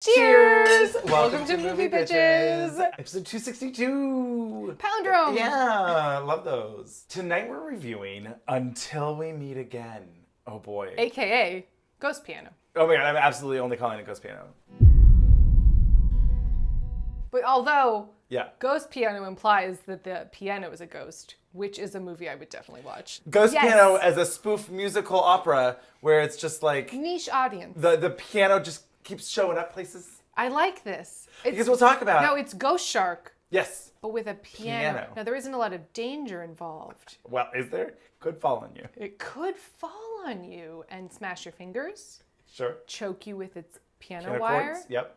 Cheers! Welcome to Movie Bitches! Episode 262! Palindrome! Yeah, love those. Tonight we're reviewing Until We Meet Again. Oh boy. AKA Ghost Piano. Oh my god, I'm absolutely only calling it Ghost Piano. But although Yeah. Ghost Piano implies that the piano is a ghost, which is a movie I would definitely watch. Ghost Yes. Piano as a spoof musical opera where it's just like Niche audience. the piano just keeps showing up places. I like this. Because we'll talk about No, it's Ghost Shark, Yes. but with a piano. Now, there isn't a lot of danger involved. Well, is there? Could fall on you. It could fall on you and smash your fingers, Sure. choke you with its piano Piano wire. chords? Yep.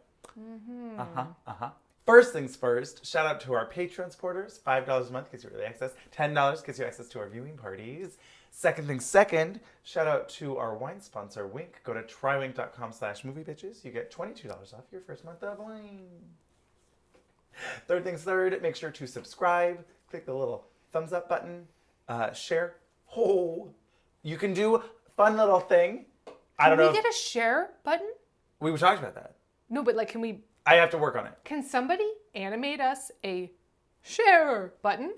First things first, shout out to our Patreon supporters. $5 a month gets you early access. $10 gets you access to our viewing parties. Second thing second, shout out to our wine sponsor, Wink. Go to trywink.com/moviebitches. You get $22 off your first month of wine. Third things third, make sure to subscribe. Click the little thumbs up button. Share. Oh, you can do fun little thing. I don't know. Can we get a share button? We talked about that. No, but like, can we... I have to work on it. Can somebody animate us a share button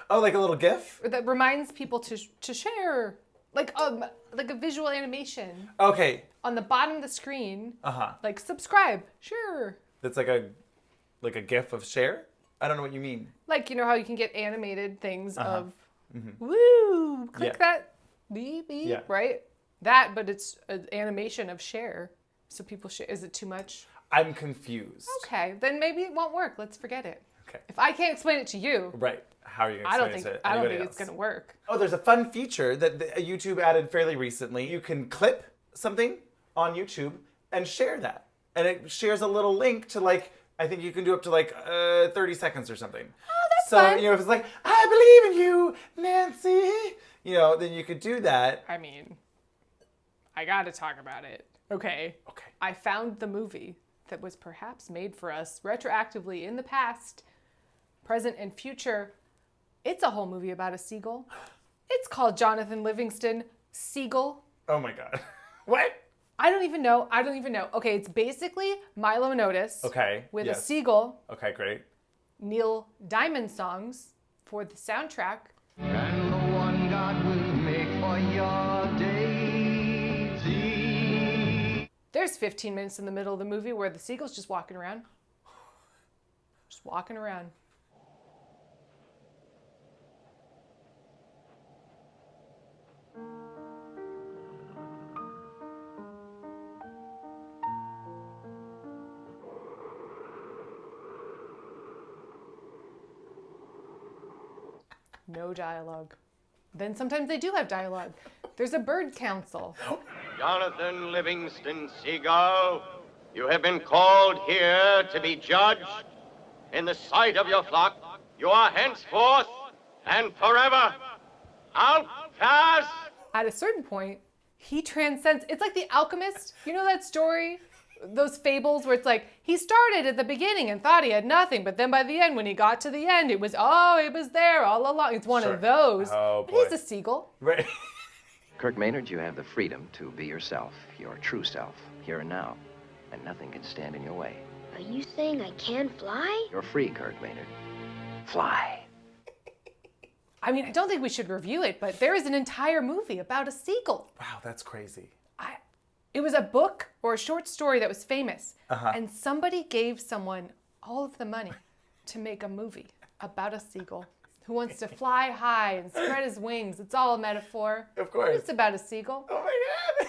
Oh, like a little GIF? that reminds people to share, like a visual animation Okay. on the bottom of the screen, Uh-huh. like subscribe, sure. That's like a GIF of share? I don't know what you mean. Like, you know how you can get animated things of, Mm-hmm. woo, click Yeah. that, beep, beep, Yeah. right? That, but it's an animation of share. So people share. Is it too much? I'm confused. Okay, then maybe it won't work. Let's forget it. Okay. If I can't explain it to you, Right. How are you going to I don't explain think it to I don't anybody think it's else? gonna work. Oh, there's a fun feature that YouTube added fairly recently. You can clip something on YouTube and share that. And it shares a little link to like, I think you can do up to like 30 seconds or something. Oh, that's so, fun. you know, if it's like, I believe in you, Nancy, you know, then you could do that. I mean, I gotta talk about it. Okay. Okay. I found the movie that was perhaps made for us retroactively in the past, present, and future. It's a whole movie about a seagull. It's called Jonathan Livingston, Seagull. Oh my God. What? I don't even know. Okay, it's basically Milo and Otis Okay. with yes. a seagull, Okay, great. Neil Diamond songs for the soundtrack. And the one God will make for your daisy. There's 15 minutes in the middle of the movie where the seagull's just walking around. Just walking around. No dialogue. Then sometimes they do have dialogue. There's a bird council. Jonathan Livingston Seagull, you have been called here to be judged. In the sight of your flock, you are henceforth and forever outcast. At a certain point, he transcends. It's like The Alchemist. You know that story? Those fables where it's like, he started at the beginning and thought he had nothing, but then by the end, when he got to the end, it was there all along. It's one Sure. of those. Oh, but boy. he's a seagull. Right. Kirk Maynard, you have the freedom to be yourself, your true self, here and now. And nothing can stand in your way. Are you saying I can fly? You're free, Kirk Maynard. Fly. I mean, I don't think we should review it, but there is an entire movie about a seagull. Wow, that's crazy. It was a book or a short story that was famous, Uh-huh. and somebody gave someone all of the money to make a movie about a seagull who wants to fly high and spread his wings. It's all a metaphor. Of course. It's about a seagull. Oh my God.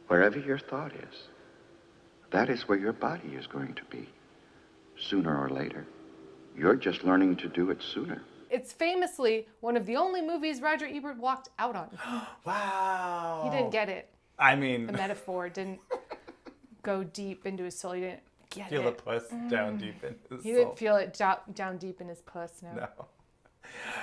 Wherever your thought is, that is where your body is going to be, sooner or later. You're just learning to do it sooner. It's famously one of the only movies Roger Ebert walked out on. Wow. He didn't get it. I mean, The metaphor didn't go deep into his soul. He didn't get feel it. the puss down deep in his He soul. didn't feel it down deep in his puss, no. No.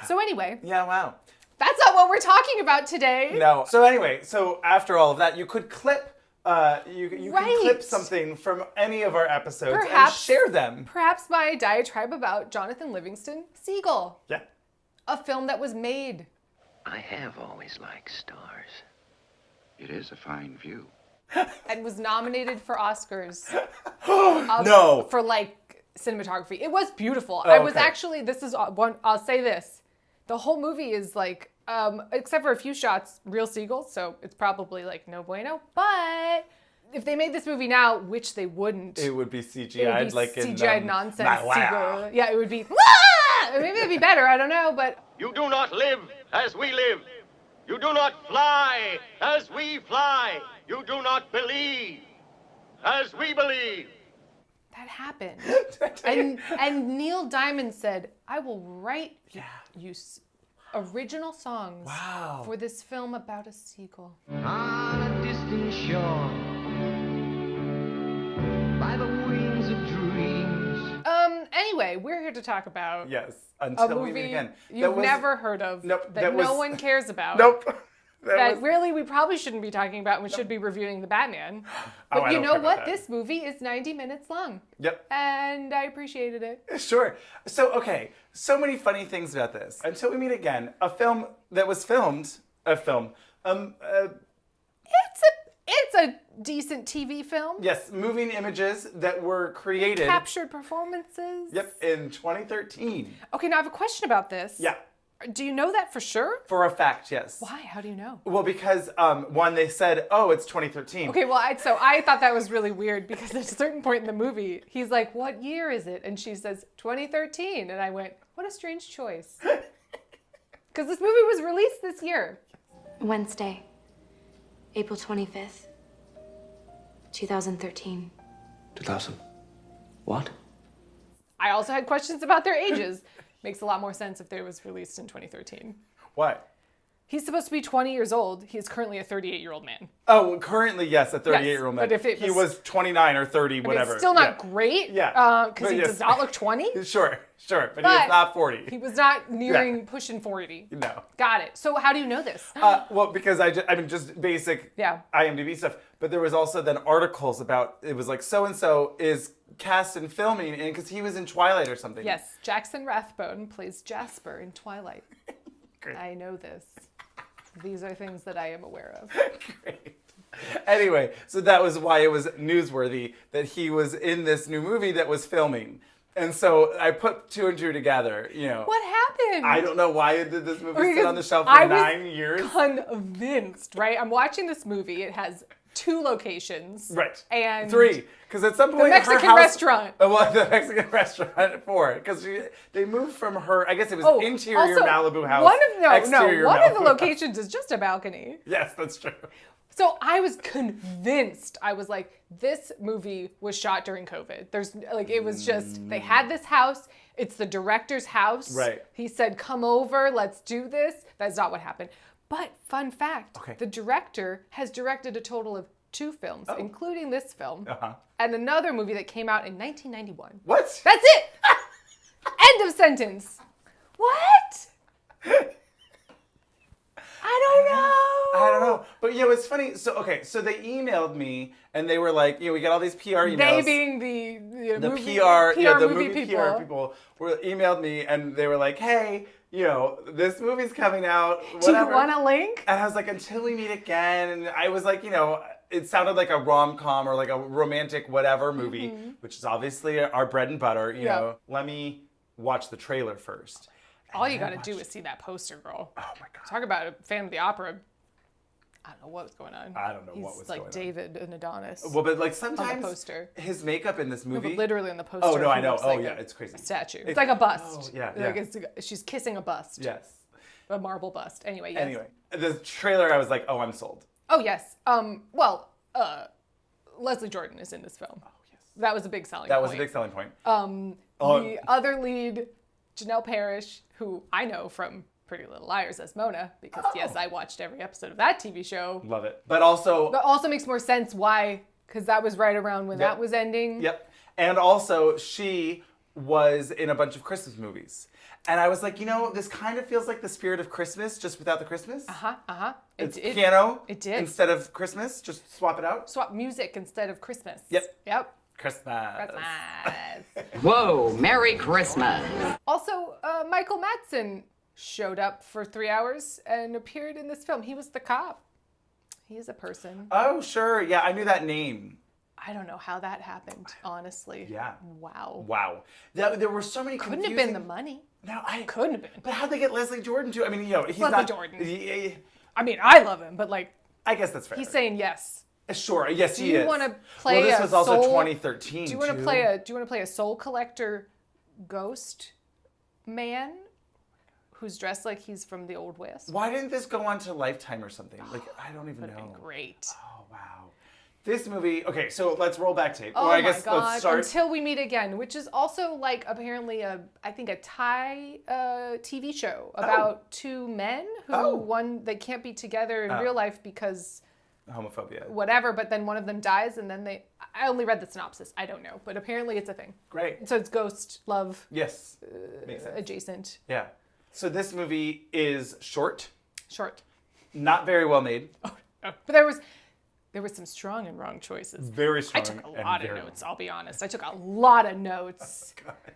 So anyway, Yeah, wow. that's not what we're talking about today. No. So anyway, so after all of that, you could clip, you can Right. clip something from any of our episodes Perhaps- and share them. Perhaps my diatribe about Jonathan Livingston Seagull. Yeah. a film that was made. I have always liked stars. It is a fine view. And was nominated for Oscars. No. For like cinematography. It was beautiful. Oh, I was okay. actually, this is one, I'll say this. The whole movie is like, except for a few shots, real seagulls, so it's probably like no bueno. But if they made this movie now, which they wouldn't. It would be it CGI'd would be like CGI'd in nonsense. Wow. Seagull. Yeah, it would be, maybe it'd be better, I don't know, but. You do not live as we live. You do not fly as we fly. You do not believe as we believe. That happened. and Neil Diamond said, I will write you original songs Wow. for this film about a seagull. On a distant shore, by the wings of dreams. Anyway, we're here to talk about Yes. a Until we meet movie again. you've never heard of, Nope, that that no was- one cares about. Nope. That really we probably shouldn't be talking about. We should be reviewing the Batman. But I you don't know care about what? that. This movie is 90 minutes long. Yep. And I appreciated it. Sure. So, okay. So many funny things about this. Until we meet again, a film that was filmed, It's a decent TV film. yes, moving images that were created. Captured performances. Yep, in 2013. Okay, now I have a question about this. Yeah, Do you know that for sure? for a fact, yes. Why? How do you know? Well, because one, they said, oh, it's 2013. Okay, well, so I thought that was really weird because at a certain point in the movie, he's like, what year is it? And she says, 2013. And I went, what a strange choice. Because this movie was released this year. Wednesday, April 25th, 2013. 2000. What? I also had questions about their ages. Makes a lot more sense if they was released in 2013. What? He's supposed to be 20 years old. He is currently a 38-year-old man. Oh, currently, yes, a 38-year-old man. but if it he was- was 29 or 30, I mean, whatever. it's still not Yeah. great. Yeah. Because But he yes. does not look 20. Sure, but he But is not 40. He was not nearing Yeah. pushing 40. No. Got it. So how do you know this? Well, because I mean, just basic Yeah. IMDb stuff. But there was also then articles about, it was like, so-and-so is cast in filming, and because he was in Twilight or something. Yes, Jackson Rathbone plays Jasper in Twilight. Great. I know this. These are things that I am aware of. Great. Anyway, so that was why it was newsworthy that he was in this new movie that was filming. And so I put two and two together, you know. What happened? I don't know why did this movie sit Because on the shelf I for was 9 years. Convinced, right? I'm watching this movie. It has 2 locations. Right. And 3. Because at some point her Mexican house, restaurant. Well, the Mexican restaurant 4. Because they moved from her, I guess it was interior also, Malibu house. One of exterior one of the Malibu locations is just a balcony. Yes, that's true. So I was convinced. I was like, this movie was shot during COVID. There's like, it was just, they had this house. It's the director's house. Right. He said, come over, let's do this. That's not what happened. But fun fact, Okay. the director has directed a total of 2 films, including this film, Uh-huh. and another movie that came out in 1991. What? That's it. End of sentence. What? I don't know. But yeah, it's funny. So, okay, so they emailed me and they were like, we got all these PR emails. They being the movie, the movie movie people. PR people were emailed me and they were like, hey, this movie's coming out. Do Whatever. you want a link? And I was like, until we meet again. And I was like, it sounded like a rom-com or like a romantic whatever movie, which is obviously our bread and butter. You know, let me watch the trailer first. All you got to do is see that poster, girl. Oh my God. Talk about a fan of the opera. I don't know what was going on. I don't know He's what was like going on. David and Adonis. Well, but like sometimes poster. his makeup in this No, movie. but literally on the poster. Oh, no, I he know. looks Oh, like yeah, a it's crazy. statue. It's like a bust. Oh, yeah, Like yeah. she's kissing a bust. Yes. A marble bust. Anyway, yes. Anyway, the trailer, I was like, oh, I'm sold. Oh, yes. Leslie Jordan is in this film. Oh, yes. That was a big selling point. That was a big selling point. The other lead, Janelle Parrish, who I know from Pretty Little Liars as Mona, because yes, I watched every episode of that TV show. Love it. But also makes more sense why, because that was right around when that was ending. Yep. And also, she was in a bunch of Christmas movies. And I was like, this kind of feels like the spirit of Christmas, just without the Christmas. It's piano It did. instead of Christmas. Just swap it out. Swap music instead of Christmas. Yep. Christmas. Whoa, Merry Christmas. Also, Michael Madsen showed up for 3 hours and appeared in this film. He was the cop. He is a person. Oh, sure. Yeah, I knew that name. I don't know how that happened, honestly. Yeah. Wow. Wow. There were so many Couldn't confusing... have been the money. No, Couldn't have been. But how'd they get Leslie Jordan too? I mean, he's Leslie not... Jordan. Yeah, I mean, I love him, but like... I guess that's fair. He's saying yes. Sure. Yes, he is. Do you want to play this was also soul... 2013, Do you want to play a soul collector ghost man who's dressed like he's from the Old West? Why didn't this go on to Lifetime or something? Like, I don't even know. Would have been great. Oh, wow. This movie, okay, so let's roll back tape. Oh I my guess God! let's start. Until We Meet Again, which is also like apparently a Thai TV show about two men who they can't be together in real life because homophobia. Whatever, but then one of them dies and then I only read the synopsis. I don't know, but apparently it's a thing. Great. So it's ghost love. Yes. Makes sense. Adjacent. Yeah. So this movie is short. Short. Not very well made. Oh, but there was some strong and wrong choices. Very strong. I took a lot of notes, I'll be honest. I took a lot of notes. Oh, God.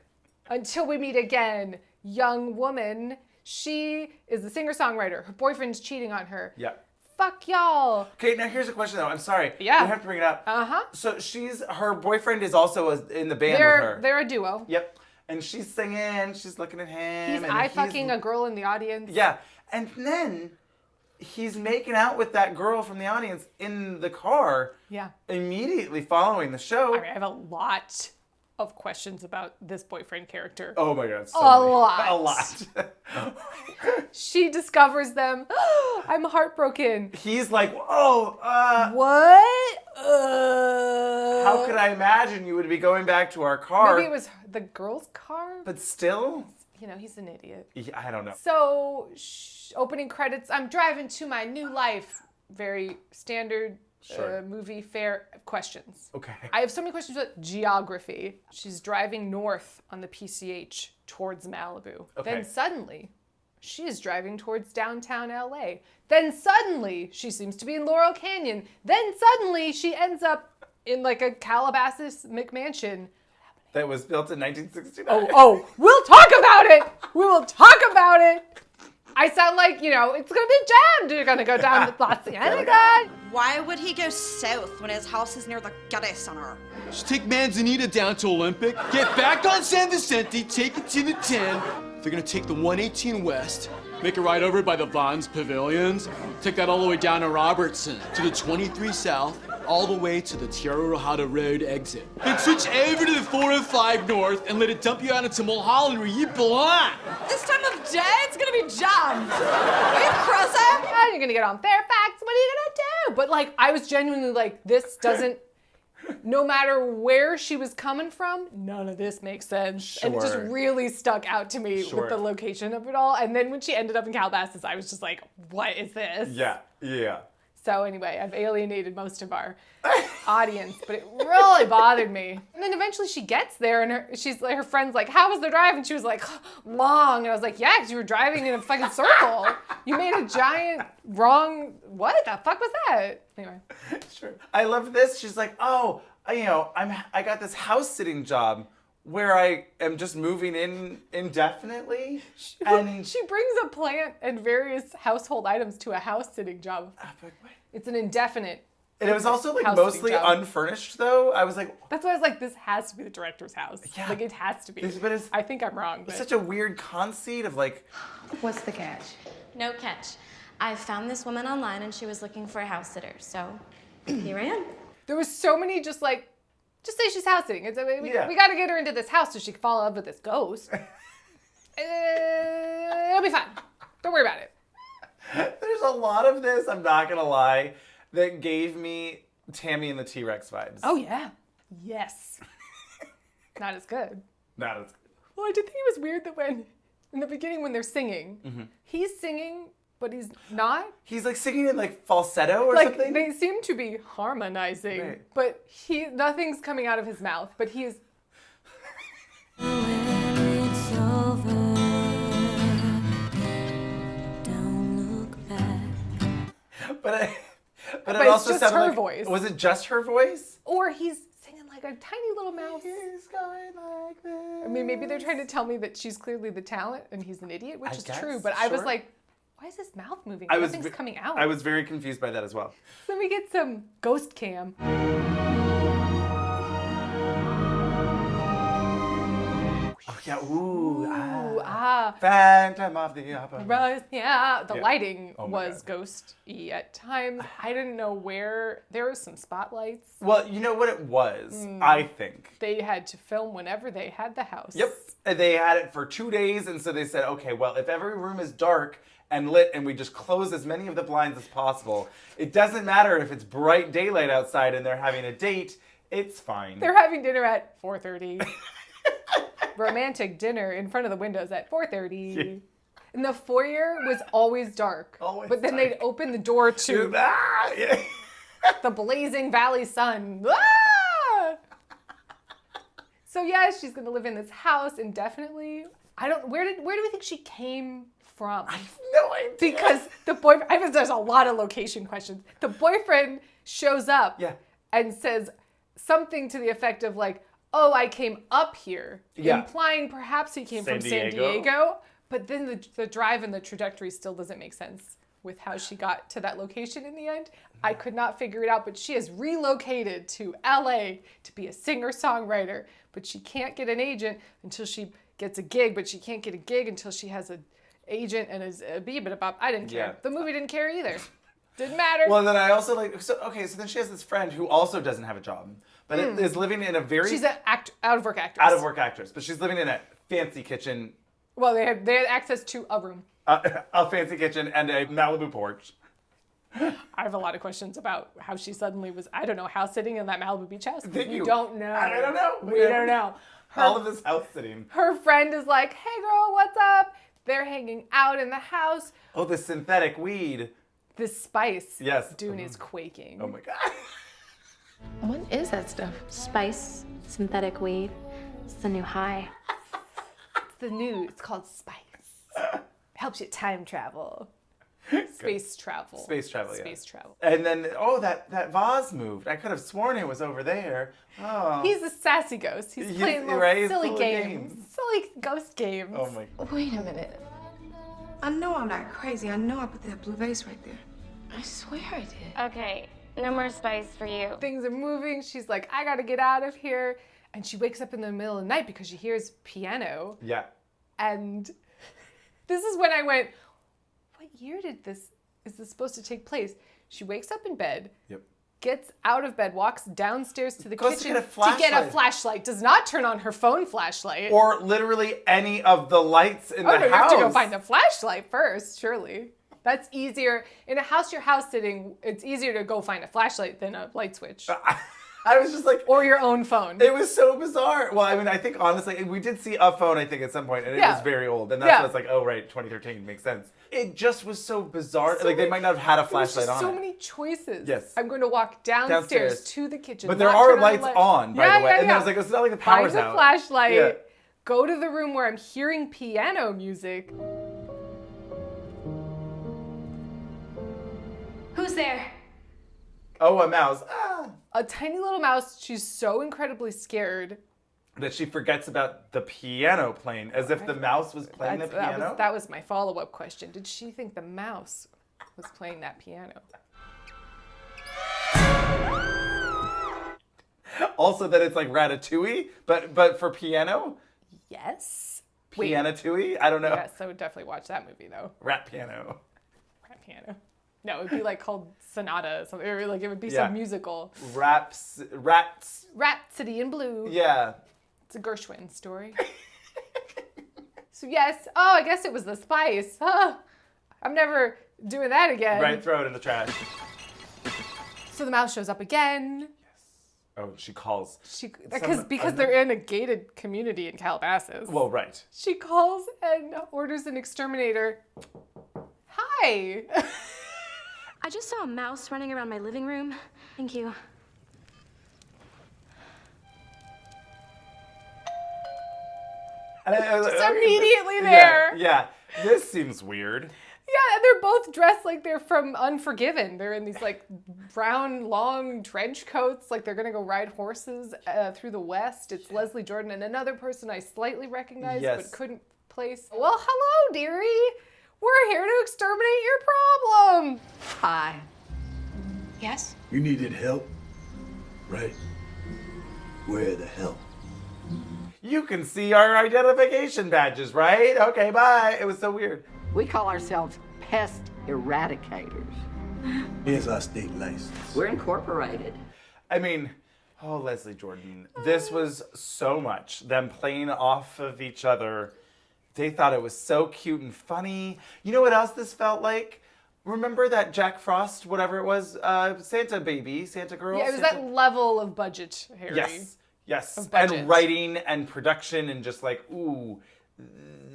Until We Meet Again, young woman. She is the singer-songwriter. Her boyfriend's cheating on her. Yeah. Fuck y'all. Okay, now here's a question though. I'm sorry. Yeah. You have to bring it up. Uh-huh. So her boyfriend is also in the band with her. They're a duo. Yep. And she's singing, she's looking at him. He's fucking a girl in the audience. Yeah. And then he's making out with that girl from the audience in the car. Yeah. Immediately following the show. I mean, I have a lot of questions about this boyfriend character. Oh my God. A lot. She discovers them. I'm heartbroken. He's like, oh, what? How could I imagine you would be going back to our car? Maybe it was the girl's car? But still? He's an idiot. Yeah, I don't know. So, opening credits, I'm driving to my new life. Very standard movie fare questions. Okay. I have so many questions about geography. She's driving north on the PCH towards Malibu. Okay. Then suddenly, she is driving towards downtown LA. Then suddenly, she seems to be in Laurel Canyon. Then suddenly, she ends up in like a Calabasas McMansion. That was built in 1969. Oh, we'll talk about it. We will talk about it. I sound like, it's going to be jammed. You're going to go down to La Cienega. Why would he go south when his house is near the Getty Center? Just take Manzanita down to Olympic, get back on San Vicente, take it to the 10. They're going to take the 118 west, make a ride over by the Vons Pavilions, take that all the way down to Robertson, to the 23 south, all the way to the Tierra Rojada Road exit. Then switch over to the 405 north and let it dump you out into Mulholland where you belong. This time of day, it's gonna be jammed. Are you crazy? And you're gonna get on Fairfax. What are you gonna do? But like, I was genuinely like, this doesn't. No matter where she was coming from, none of this makes sense. Sure. And it just really stuck out to me with the location of it all. And then when she ended up in Calabasas, I was just like, what is this? Yeah. So anyway, I've alienated most of our audience, but it really bothered me. And then eventually she gets there and her friend's like, how was the drive? And she was like, long. And I was like, yeah, because you were driving in a fucking circle. You made a giant wrong, what the fuck was that? Anyway. Sure. I love this. She's like, oh, I got this house sitting job where I am just moving in indefinitely. And she brings a plant and various household items to a house sitting job. It's an indefinite. And it was also like mostly unfurnished though. I was like, that's why I was like, this has to be the director's house. Yeah. Like it has to be. But I think I'm wrong. It's such a weird conceit of like. What's the catch? No catch. I found this woman online and she was looking for a house sitter, so here I am. There was so many just say she's house sitting. We got to get her into this house so she can fall in love with this ghost. It'll be fine. Don't worry about it. There's a lot of this, I'm not going to lie, that gave me Tammy and the T-Rex vibes. Oh, yeah. Yes. Not as good. Not as good. Well, I did think it was weird that in the beginning when they're singing, he's singing, but he's not. He's like singing in like falsetto or like, something? They seem to be harmonizing, but nothing's coming out of his mouth, but he is. When it's over, don't look back. But it it's also just sounded her like, voice. Was it just her voice? Or he's singing like like a tiny little mouse. He's going like this. I mean, maybe they're trying to tell me that she's clearly the talent and he's an idiot, which I is guess, true. But I was sure. like, why is his mouth moving? I was Nothing's coming out. I was very confused by that as well. Then we get some ghost cam. Oh yeah, ooh, Ah. Phantom of the Opera. Right, yeah, the Yeah. lighting Oh my was God. ghosty at times. I didn't know where. There was some spotlights. Well, you know what it was, I think. They had to film whenever they had the house. Yep. And they had it for 2 days, and so they said, okay, well, if every room is dark and lit and we just close as many of the blinds as possible, it doesn't matter if it's bright daylight outside and they're having a date, it's fine. They're having dinner at 4:30. Romantic dinner in front of the windows at 4:30. And the foyer was always dark. Always but then dark. they'd open the door to Yeah. the blazing valley sun. Ah! So yeah, she's gonna live in this house indefinitely. Where do we think she came from? I have no idea. Because the boyfriend, there's a lot of location questions. The boyfriend shows up and says something to the effect of like, oh, I came up here, implying perhaps he came from San Diego. But then the drive and the trajectory still doesn't make sense with how she got to that location in the end. I could not figure it out, but she has relocated to LA to be a singer-songwriter, but she can't get an agent until she gets a gig, but she can't get a gig until she has an agent and a bebop. I didn't care. Yeah. The movie didn't care either. Didn't matter. Well, then I also so then she has this friend who also doesn't have a job, but is living in a very... She's an out-of-work actress. Out-of-work actress, but she's living in a fancy kitchen. Well, they had access to a room. A fancy kitchen and a Malibu porch. I have a lot of questions about how she suddenly was, I don't know, house sitting in that Malibu beach house. We don't know. I don't know. We don't know. All of this house sitting. Her friend is like, hey girl, what's up? They're hanging out in the house. Oh, the synthetic weed. The spice. Yes. Dune is quaking. Oh my God. What is that stuff? Spice, synthetic weed. It's the new high. It's called spice. Helps you time travel. Space travel. Space travel, yeah. Space travel. And then, that vase moved. I could have sworn it was over there. Oh. He's a sassy ghost. He's playing little right, silly silly games. Silly ghost games. Oh my. Wait a minute. I know I'm not crazy. I know I put that blue vase right there. I swear I did. Okay, no more spice for you. Things are moving. She's like, I gotta get out of here. And she wakes up in the middle of the night because she hears piano. Yeah. And this is when I went, what year is this supposed to take place? She wakes up in bed, gets out of bed, walks downstairs to the Goes kitchen to get a flashlight. does not turn on her phone flashlight. Or literally any of the lights in the no, you house. have to go find a flashlight first, surely. That's easier. In a house you're house sitting, it's easier to go find a flashlight than a light switch. I was just like... Or your own phone. It was so bizarre. Well, I mean, I think honestly, we did see a phone, I think, at some point, and it was very old. And that's why it's like, oh, right, 2013, makes sense. It just was so bizarre. They might not have had a flashlight on so it. many choices. Yes. I'm going to walk downstairs to the kitchen. But there not are turn lights on, by the way. And I was like, it's not like the power's Find a out. flashlight. Yeah. Go to the room where I'm hearing piano music. Who's there? Oh, a mouse. Ah. A tiny little mouse. She's so incredibly scared that she forgets about the piano playing, as if the mouse was playing the piano. That was my follow-up question. Did she think the mouse was playing that piano? Also that it's like Ratatouille, but for piano? Yes. Piano-tooey? I don't know. Yes, I would definitely watch that movie, though. Rat piano. Rat piano. No, it would be like called Sonata or something. Or like it would be some musical. Rats. Rhapsody in Blue. Yeah. It's a Gershwin story. So yes. Oh, I guess it was the spice. Huh. I'm never doing that again. Right, throw it in the trash. So the mouse shows up again. Oh, she calls. Because they're in a gated community in Calabasas. Well, right. She calls and orders an exterminator. Hi. I just saw a mouse running around my living room. Thank you. And I was Just like, okay, immediately there. Yeah. This seems weird. Yeah, and they're both dressed like they're from Unforgiven. They're in these like brown, long trench coats, like they're gonna go ride horses through the West. It's Leslie Jordan and another person I slightly recognized but couldn't place. Well, hello, dearie. We're here to exterminate your problem. Hi. Yes? You needed help, right? Where the hell? You can see our identification badges, right? Okay, bye. It was so weird. We call ourselves pest eradicators. Here's our state license. We're incorporated. I mean, oh, Leslie Jordan. This was so much. Them playing off of each other. They thought it was so cute and funny. You know what else this felt like? Remember that Jack Frost, whatever it was, Santa baby, Santa girl? Yeah, it was Santa... that level of budget, Harry. Yes. And writing and production and just like, ooh,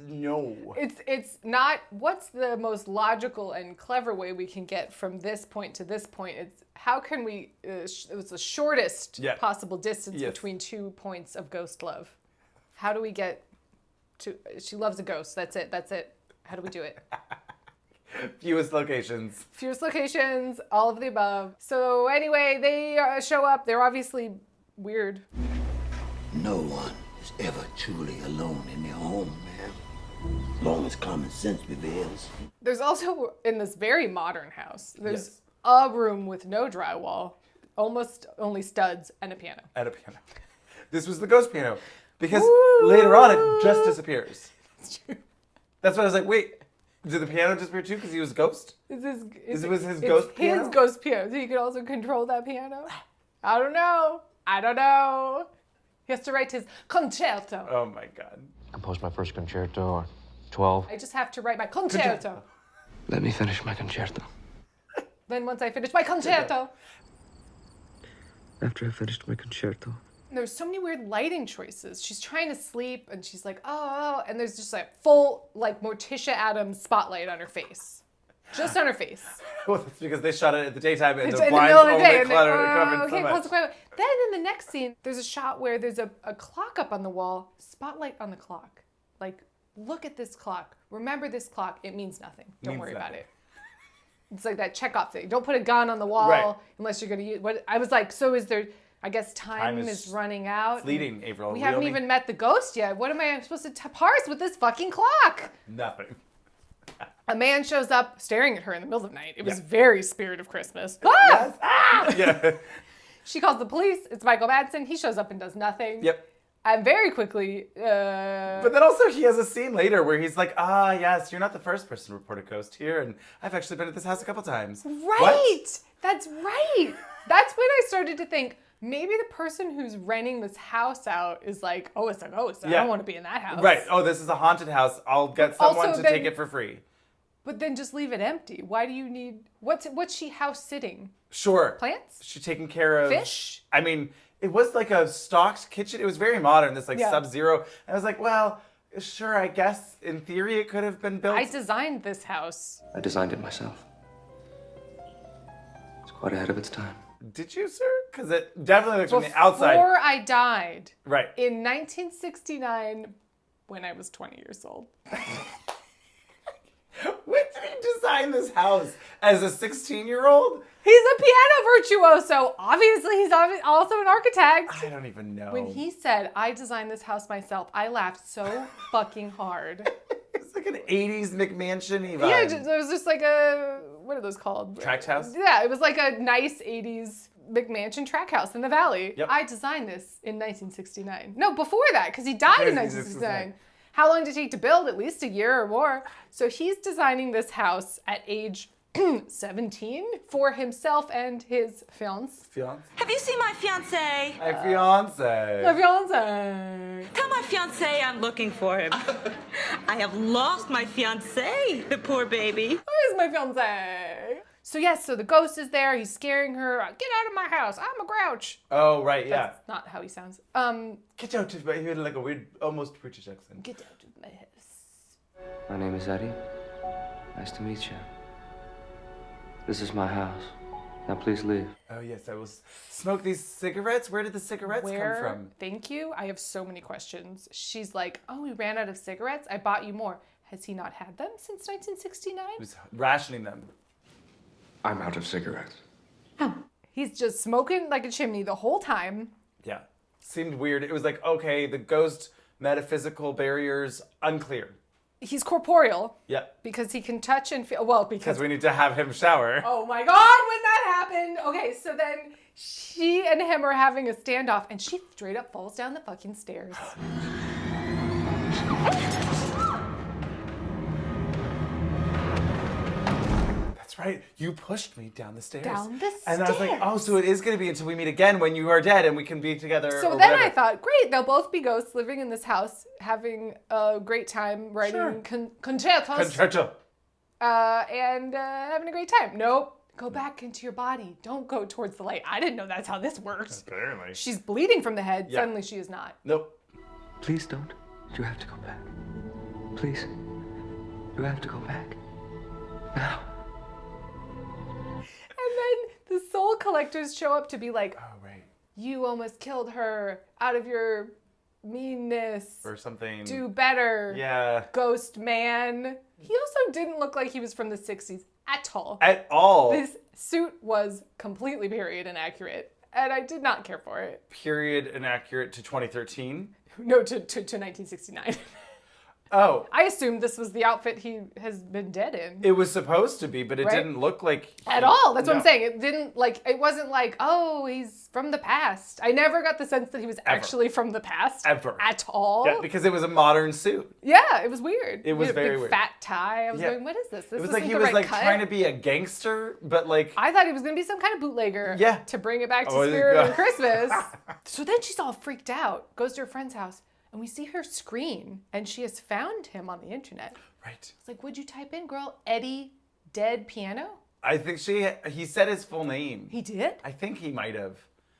no. It's not, what's the most logical and clever way we can get from this point to this point? It's how can we, it was the shortest possible distance between 2 points of ghost love. How do we get to, she loves a ghost, that's it. How do we do it? Fewest locations, all of the above. So anyway, they show up. They're obviously weird. No one is ever truly alone in their home, man. As long as common sense prevails. There's also, in this very modern house, there's a room with no drywall, almost only studs, and a piano. This was the ghost piano. Because later on, it just disappears. That's why I was like, wait. Did the piano disappear too because he was a ghost? It was his ghost piano? His ghost piano. So you could also control that piano? I don't know. He has to write his concerto. Oh my God. Composed my first concerto, or 12. I just have to write my concerto. Let me finish my concerto. Then once I finish my concerto. After I finished my concerto. There's so many weird lighting choices. She's trying to sleep and she's like, oh, and there's just like full, like Morticia Addams spotlight on her face. Just on her face. Well, that's because they shot it at the daytime and It's the in the blinds middle of the day. only covered so much. Then in the next scene, there's a shot where there's a clock up on the wall, spotlight on the clock. Like, look at this clock. Remember this clock. It means nothing. Don't worry about it. It's like that Chekhov thing. Don't put a gun on the wall unless you're going to use... What I was like, so is there... I guess time is running out. Fleeting, Avaryl. We haven't even met the ghost yet. What am I supposed to parse with this fucking clock? Nothing. A man shows up staring at her in the middle of the night. It was very Spirit of Christmas. Yes. Yeah. She calls the police. It's Michael Madsen. He shows up and does nothing. Yep. And very quickly... But then also he has a scene later where he's like, yes, you're not the first person to report a ghost here, and I've actually been at this house a couple times. Right. What? That's right. That's when I started to think, maybe the person who's renting this house out is like, oh, it's a ghost. I don't want to be in that house. Right. Oh, this is a haunted house. I'll get someone to take it for free. But then just leave it empty. Why do you need... What's she house sitting? Sure. Plants? She's taking care of... Fish? I mean, it was like a stocked kitchen. It was very modern, this like Sub-Zero. And I was like, well, sure, I guess in theory it could have been built. I designed this house. I designed it myself. It's quite ahead of its time. Did you, sir? Because it definitely looks from the outside. Before I died. Right. In 1969, when I was 20 years old. When did he design this house? As a 16-year-old? He's a piano virtuoso. Obviously, he's also an architect. I don't even know. When he said, I designed this house myself, I laughed so fucking hard. It's like an 80s McMansion vibe. Yeah, it was just like a, what are those called? Tract house? Yeah, it was like a nice 80s McMansion track house in the valley. Yep. I designed this in 1969. No, before that, because he died in 1969. How long did it take to build? At least a year or more. So he's designing this house at age 17 for himself and his fiance. Have you seen my fiance? My fiance. My fiance. Tell my fiance I'm looking for him. I have lost my fiance, the poor baby. Where's my fiance? So yes, so the ghost is there. He's scaring her. Get out of my house. I'm a grouch. Oh, right, yeah. That's not how he sounds. Get out of my, he had like a weird, almost British accent. Get out of my house. My name is Eddie. Nice to meet you. This is my house. Now please leave. Oh yes, I will smoke these cigarettes. Where did the cigarettes come from? Thank you. I have so many questions. She's like, oh, we ran out of cigarettes. I bought you more. Has he not had them since 1969? He was rationing them. I'm out of cigarettes. Oh. He's just smoking like a chimney the whole time. Yeah. Seemed weird. It was like, okay, the ghost metaphysical barriers, unclear. He's corporeal. Yep. Because he can touch and feel, well, Because we need to have him shower. Oh my God, when that happened. Okay, so then she and him are having a standoff and she straight up falls down the fucking stairs. That's right. You pushed me down the stairs. Down the And I was like, oh, so it is going to be until we meet again when you are dead and we can be together. So then I thought, great, they'll both be ghosts living in this house, having a great time writing concertos. Concerto. And having a great time. Nope. Go back into your body. Don't go towards the light. I didn't know that's how this works. Apparently. She's bleeding from the head. Yeah. Suddenly she is not. Nope. Please don't. You have to go back. Please. You have to go back. Now. And then the soul collectors show up to be like, oh, right. You almost killed her out of your meanness. Or something. Do better. Yeah. Ghost man. He also didn't look like he was from the 60s at all. At all. This suit was completely period inaccurate, and I did not care for it. Period inaccurate to 2013? No, to 1969. Oh. I assumed this was the outfit he has been dead in. It was supposed to be, but it Right? didn't look like... At all. That's what I'm saying. It didn't, like, it wasn't like, oh, he's from the past. I never got the sense that he was actually from the past. Ever. At all. Yeah, because it was a modern suit. Yeah, it was weird. It was He had a very big weird. fat tie. I was Yeah. going, what is this? This It was isn't like he the was right like cut. trying to be a gangster, but like... I thought he was going to be some kind of bootlegger. Yeah. To bring it back to Oh, Spirit God. of Christmas. So then she's all freaked out, goes to her friend's house, and we see her screen, and she has found him on the internet. Right. It's like, what'd you type in, girl? Eddie dead piano? I think he said his full name. He did? I think he might have.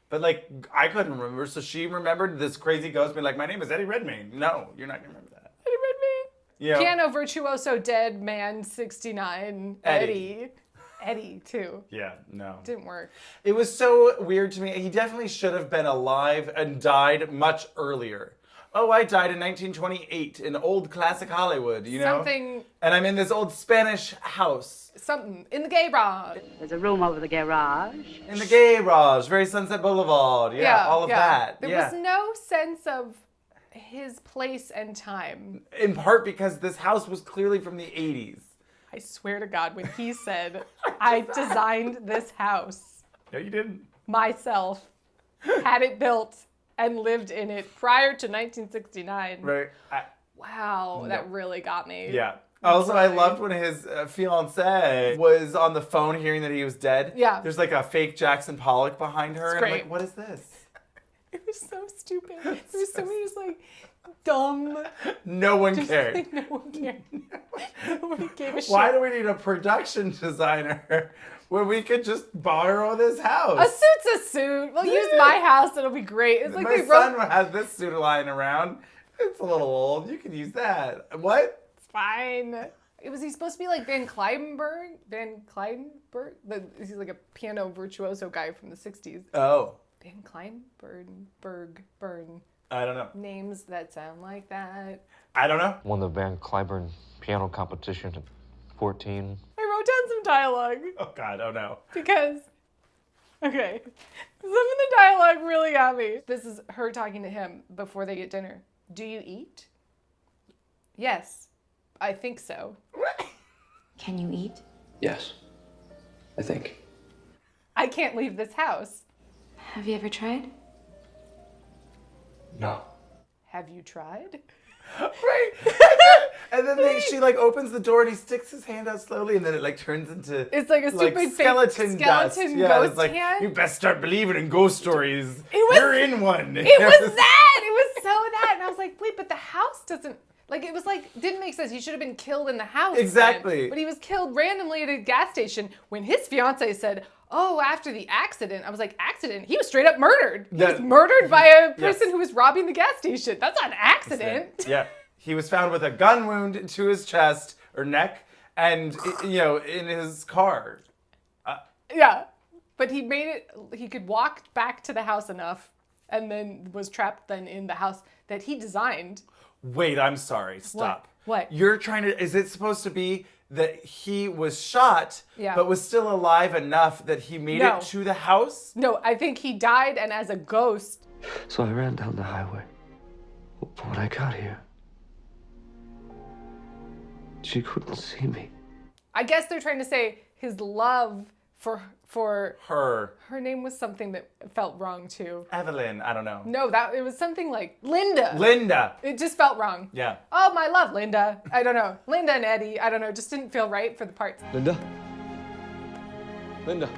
But like, I couldn't remember, so she remembered this crazy ghost being like, my name is Eddie Redmayne. No, you're not going to remember that. Eddie Redmayne. Yeah. Piano virtuoso dead man 69. Eddie, too. Yeah, no. Didn't work. It was so weird to me. He definitely should have been alive and died much earlier. Oh, I died in 1928 in old classic Hollywood, you know? Something. And I'm in this old Spanish house. Something. In the garage. There's a room over the garage. In the garage, very Sunset Boulevard. Yeah, all of that. There was no sense of his place and time. In part because this house was clearly from the 80s. I swear to God, when he said, I designed this house. No, you didn't. Myself. Had it built. And lived in it prior to 1969. Right. Wow, No. that really got me. Yeah. Also, I loved when his fiancée was on the phone hearing that he was dead. Yeah. There's like a fake Jackson Pollock behind her. It's and I'm great. like, what is this? It was so stupid. There was so many just like dumb. No one just, cared. Like, no one cared. Nobody gave a shit. Why do we need a production designer when we could just borrow this house? A suit's a suit. We'll use my house. It'll be great. It's like My they son wrote. has this suit lying around. It's a little old. You can use that. What? It's fine. Was he supposed to be like Van Clidenberg? He's like a piano virtuoso guy from the 60s. Oh. Van Clidenberg. I don't know. Names that sound like that. I don't know. Won the Van Cliburn piano competition at 14. I wrote down some dialogue. Oh, God. Oh, no. Because, okay, some of the dialogue really got me. This is her talking to him before they get dinner. Do you eat? Yes, I think so. Can you eat? Yes. I think. I can't leave this house. Have you ever tried? No. Have you tried? Right. And then she like opens the door and he sticks his hand out slowly and then it like turns into It's like a stupid fake skeleton dust. skeleton Yeah, ghost it's like hand. you best start believing in ghost stories. It was- You're in one. It was that! It was so that! And I was like, wait, but the house doesn't... Like, it was like, didn't make sense. He should have been killed in the house. Exactly. Then. But he was killed randomly at a gas station when his fiance said, oh, after the accident. I was like, accident? He was straight up murdered. He was murdered by a person who was robbing the gas station. That's not an accident. Yeah. He was found with a gun wound to his chest or neck and, you know, in his car. Yeah. But he made it, he could walk back to the house enough and then was trapped then in the house that he designed. Wait, I'm sorry. Stop. What? You're trying to, is it supposed to be that he was shot, Yeah. but was still alive enough that he made No. it to the house? No, I think he died, and as a ghost. So I ran down the highway. But when I got here, she couldn't see me. I guess they're trying to say his love for her. Her name was something that felt wrong too. Evelyn, I don't know. No, it was something like Linda. Linda. It just felt wrong. Yeah. Oh, my love, Linda. I don't know. Linda and Eddie. I don't know. It just didn't feel right for the parts. Linda? Linda.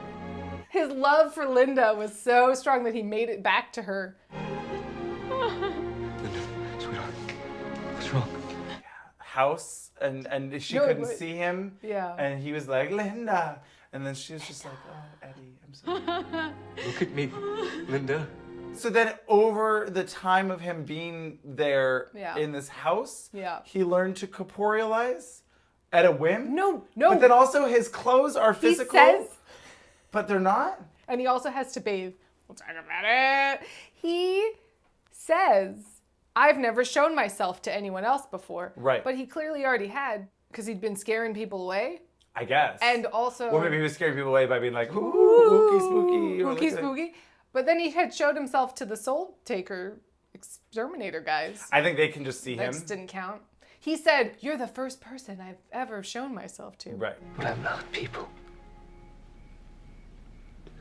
His love for Linda was so strong that he made it back to her. Linda, sweetheart. What's wrong? House, and she No, couldn't but- see him. Yeah. And he was like, Linda. And then she was just like, oh, Eddie, I'm sorry. Look at me, Linda. So then over the time of him being there Yeah. in this house, Yeah. he learned to corporealize at a whim? No. But then also his clothes are He physical, says, but they're not? and he also has to bathe. We'll talk about it. He says, I've never shown myself to anyone else before. Right. But he clearly already had, because he'd been scaring people away. I guess. And also... Well, maybe he was scaring people away by being like, ooh, Ooh, spooky. Or spooky, like- spooky. But then he had showed himself to the soul taker exterminator guys. I think they can just see That him. just didn't count. He said, you're the first person I've ever shown myself to. Right. But I'm not people.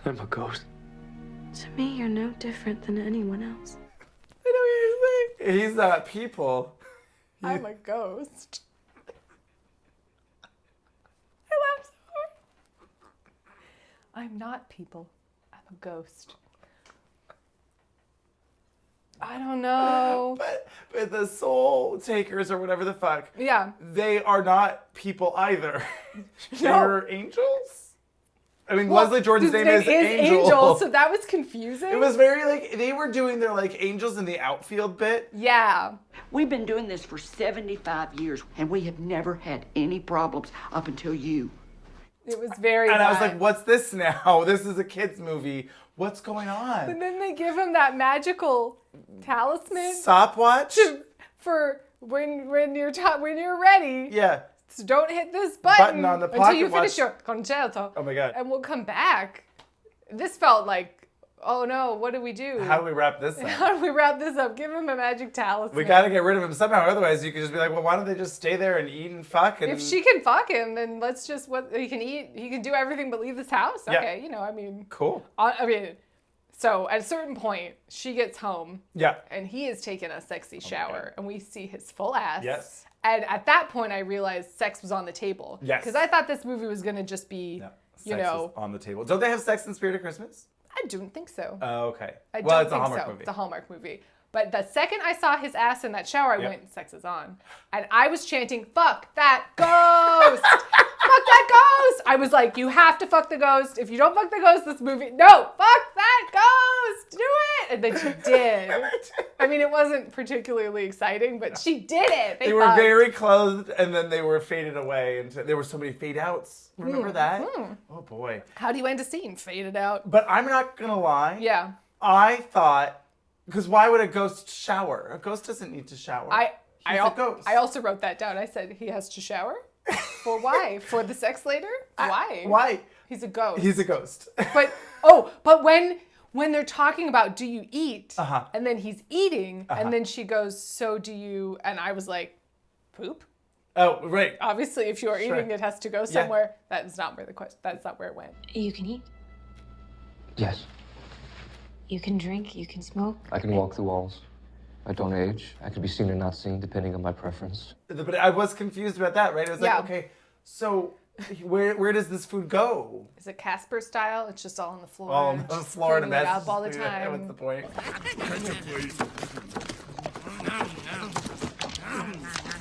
I'm a ghost. To me, you're no different than anyone else. I know what you're saying. He's not people. I'm a ghost. I laughed so hard. I'm not people. I'm a ghost. I don't know. But the soul takers or whatever the fuck, Yeah. they are not people either. No. They're angels? I mean, Well, Leslie Jordan's his name is Angel. so that was confusing. It was very like, they were doing their like angels in the outfield bit. Yeah. We've been doing this for 75 years, and we have never had any problems up until you. It was very And I was bad. like, what's this now? This is a kid's movie. What's going on? And then they give him that magical talisman Stopwatch? for when you're ready. Yeah. So don't hit this button, On the until pocket you finish watch. your concerto. Oh my God. And we'll come back. This felt like, oh no, what do we do? How do we wrap this up? How do we wrap this up? Give him a magic talisman. We gotta get rid of him somehow. Otherwise, you could just be like, well, why don't they just stay there and eat and fuck? And If she can fuck him, then let's just he can eat. He can do everything but leave this house. Yeah. Okay, I mean. Cool. I mean, so at a certain point, she gets home. Yeah. And he is taking a sexy shower, and we see his full ass. Yes. And at that point, I realized sex was on the table. Yes. Because I thought this movie was gonna just be, Sex is on the table. Don't they have sex in Spirit of Christmas? I don't think so. Oh, okay. I Well, don't it's a think Hallmark so. movie. It's a Hallmark movie. But the second I saw his ass in that shower, I Yep. went, sex is on. And I was chanting, fuck that ghost! Fuck that ghost! I was like, you have to fuck the ghost. If you don't fuck the ghost, this movie, no, fuck that ghost! Do it! And then she did. I mean, it wasn't particularly exciting, but she did it. They were fucked. very clothed, and then they were faded away. And there were so many fade outs. Remember that? Oh, boy. How do you end a scene? Fade it out. But I'm not going to lie. Yeah. I thought, because why would a ghost shower? A ghost doesn't need to shower. He's a ghost. I also wrote that down. I said he has to shower. For why? For the sex later? Why? Why? He's a ghost. He's a ghost. But when they're talking about do you eat, Uh-huh. and then he's eating, Uh-huh. and then she goes, so do you? And I was like, poop. Oh, right. Obviously, if you are Sure. eating, it has to go somewhere. That's not where the question. That's not where it went. You can eat. Yes, You can drink. You can smoke. I can walk through walls. I don't age. I could be seen or not seen, depending on my preference. But I was confused about that, right? I was like, Yeah. okay, so where does this food go? Is it Casper style? It's just all on the floor. All on and the just floor and a cleaning it mess. up all the Yeah, time. what's the point?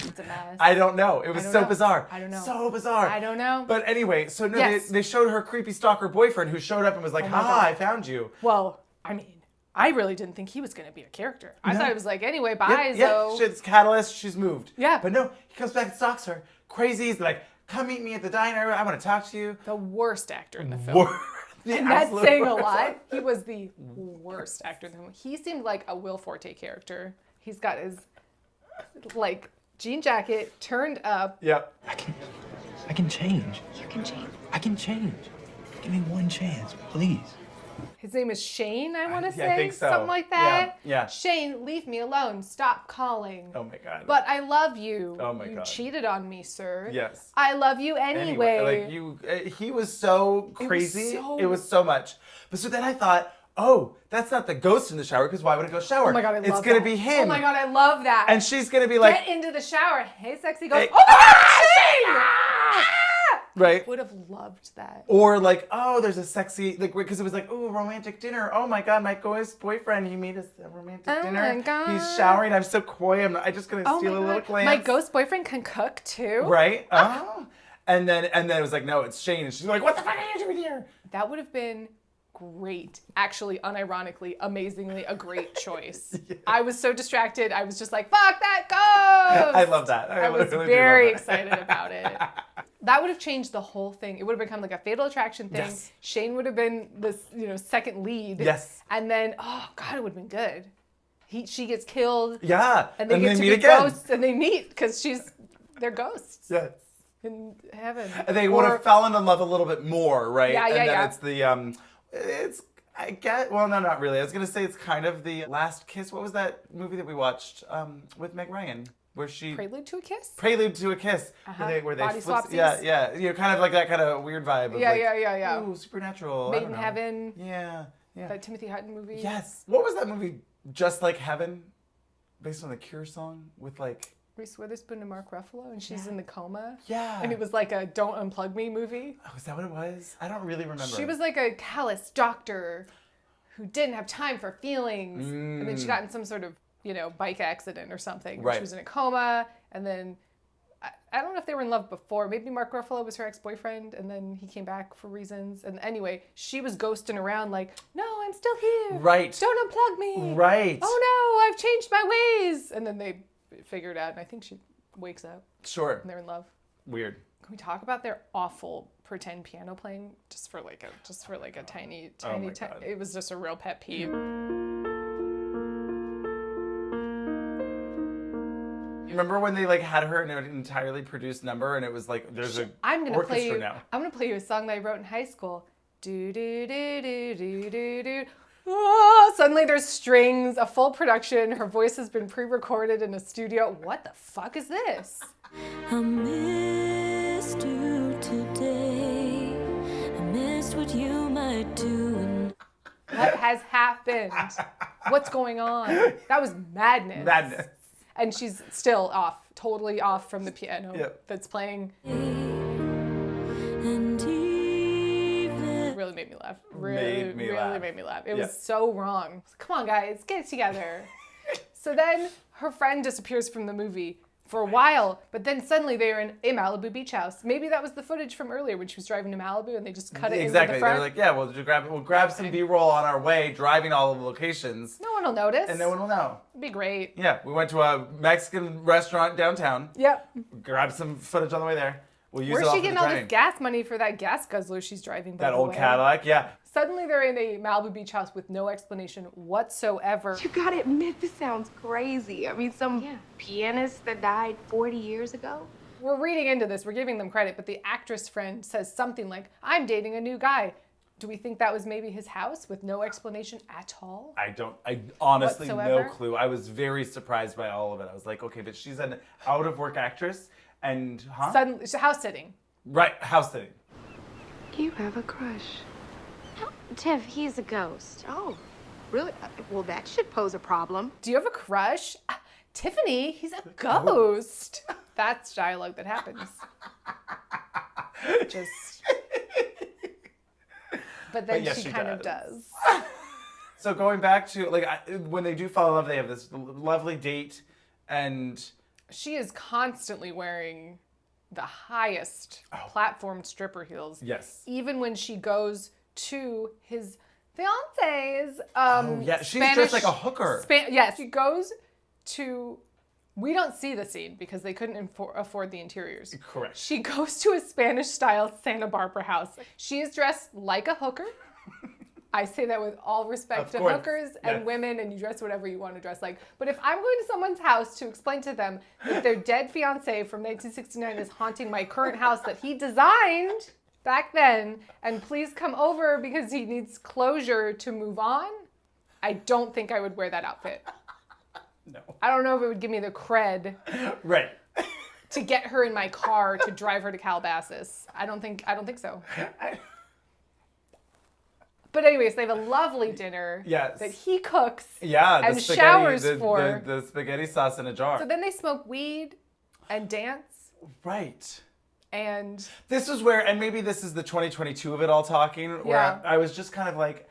It's a mess. I don't know. It was don't so know. bizarre. I don't know. So bizarre. I don't know. But anyway, so no, Yes. they showed her creepy stalker boyfriend who showed up and was like, Oh my "Ha, God. I found you." Well, I mean, I really didn't think he was going to be a character. I No. thought it was like, anyway, bye, Yeah, Zoe. she's catalyst. She's moved. Yeah. But no, he comes back and stalks her. Crazy. He's like, "Come meet me at the diner. I want to talk to you." The worst actor in the film. The And that's absolute saying a worst. lot. He was the worst actor in the film. He seemed like a Will Forte character. He's got his, like, jean jacket turned up. Yep. I can change. You can change. I can change. Give me one chance, please. His name is Shane, I want to say. I think so. Something like that. Yeah. Shane, leave me alone. Stop calling. Oh my God. But I love you. Oh my You God. cheated on me, sir. Yes. I love you anyway. He was so crazy. It was so much. But so then I thought, oh, that's not the ghost in the shower, because why would it go shower? Oh my God, I love that. It's gonna be him. Oh my God, I love that. And she's gonna be like, get into the shower. Hey, sexy ghost. Hey. Oh my God, Shane! right? Would have loved that. Or like, oh, there's a sexy, like, because it was like, oh, romantic dinner. Oh my God, my ghost boyfriend, he made us a romantic dinner. Oh my God. He's showering. I'm so coy. I'm just gonna steal a little glance. My ghost boyfriend can cook too. Right? Oh. And then it was like, no, it's Shane. And she's like, what the fuck are you doing here? That would have been great. Actually, unironically, amazingly, a great choice. Yeah. I was so distracted. I was just like, fuck that ghost! I love that. I was very excited about it. That would have changed the whole thing. It would have become like a Fatal Attraction thing. Yes. Shane would have been this, second lead. Yes. And then, oh God, it would have been good. She gets killed. Yeah. And they get to meet be again. ghosts, and they meet because they're ghosts. Yes. In heaven. They would have fallen in love a little bit more, right? Yeah, and then yeah. it's the I get, well, no, not really. I was going to say it's kind of the last kiss. What was that movie that we watched with Meg Ryan? Where she... Prelude to a Kiss? Prelude to a Kiss. Uh-huh. Where they Body swapsies? Yeah. Kind of like that kind of weird vibe. Of Yeah. Ooh, supernatural. Made in Heaven. Yeah. That Timothy Hutton movie. Yes. What was that movie? Just Like Heaven? Based on the Cure song with like... Reese Witherspoon and Mark Ruffalo, and she's in the coma. Yeah. And it was like a Don't Unplug Me movie. Oh, is that what it was? I don't really remember. She was like a callous doctor who didn't have time for feelings. And then she got in some sort of, bike accident or something. Right. She was in a coma, and then I don't know if they were in love before. Maybe Mark Ruffalo was her ex-boyfriend, and then he came back for reasons. And anyway, she was ghosting around like, no, I'm still here. Right. Don't unplug me. Right. Oh no, I've changed my ways. And then they figured out, and I think she wakes up. Sure. And they're in love. Weird. Can we talk about their awful pretend piano playing just for like a tiny it was just a real pet peeve. Remember when they like had her in an entirely produced number and it was like there's an orchestra now. I'm gonna play you a song that I wrote in high school. Do do do do do do do. Oh, suddenly there's strings, a full production. Her voice has been pre-recorded in a studio. What the fuck is this? I missed you today. I missed what you might do. What has happened? What's going on? That was madness. Madness. And she's still off, totally off from the piano that's playing. And even Really made me laugh. Made me laugh. It was so wrong. Come on, guys, get it together. So then her friend disappears from the movie for a while, but then suddenly they are in a Malibu beach house. Maybe that was the footage from earlier when she was driving to Malibu and they just cut it into the front. They're like, yeah, we'll grab some B-roll on our way, driving all of the locations. No one will notice. And no one will know. It'd be great. Yeah, we went to a Mexican restaurant downtown. Yep. Grabbed some footage on the way there. We'll use Where's it all she for getting the all training. this gas money for that gas guzzler she's driving? That old Cadillac, yeah. Suddenly they're in a Malibu beach house with no explanation whatsoever. You gotta admit, this sounds crazy. I mean, some pianist that died 40 years ago? We're reading into this, we're giving them credit, but the actress friend says something like, I'm dating a new guy. Do we think that was maybe his house with no explanation at all? I honestly Whatsoever? no clue. I was very surprised by all of it. I was like, okay, but she's an out of work actress and Suddenly, house sitting. Right, house sitting. You have a crush. Tiff, he's a ghost. Oh, really? Well, that should pose a problem. Do you have a crush? Tiffany, he's a ghost. That's dialogue that happens. But then yes, she she kind of does. So going back to when they do fall in love, they have this lovely date, and she is constantly wearing the highest platform stripper heels. Yes. Even when she goes to his fiance's she's dressed like a hooker. Yes, she goes to. We don't see the scene because they couldn't afford the interiors. Correct. She goes to a Spanish-style Santa Barbara house. She is dressed like a hooker. I say that with all respect to hookers and women, and you dress whatever you want to dress like. But if I'm going to someone's house to explain to them that their dead fiance from 1969 is haunting my current house that he designed back then, and please come over because he needs closure to move on, I don't think I would wear that outfit. No. I don't know if it would give me the cred. Right. To get her in my car to drive her to Calabasas. I don't think so. But anyways, they have a lovely dinner that he cooks and showers for. The spaghetti sauce in a jar. So then they smoke weed and dance. Right. And this was where, and maybe this is the 2022 of it all talking, where I was just kind of like,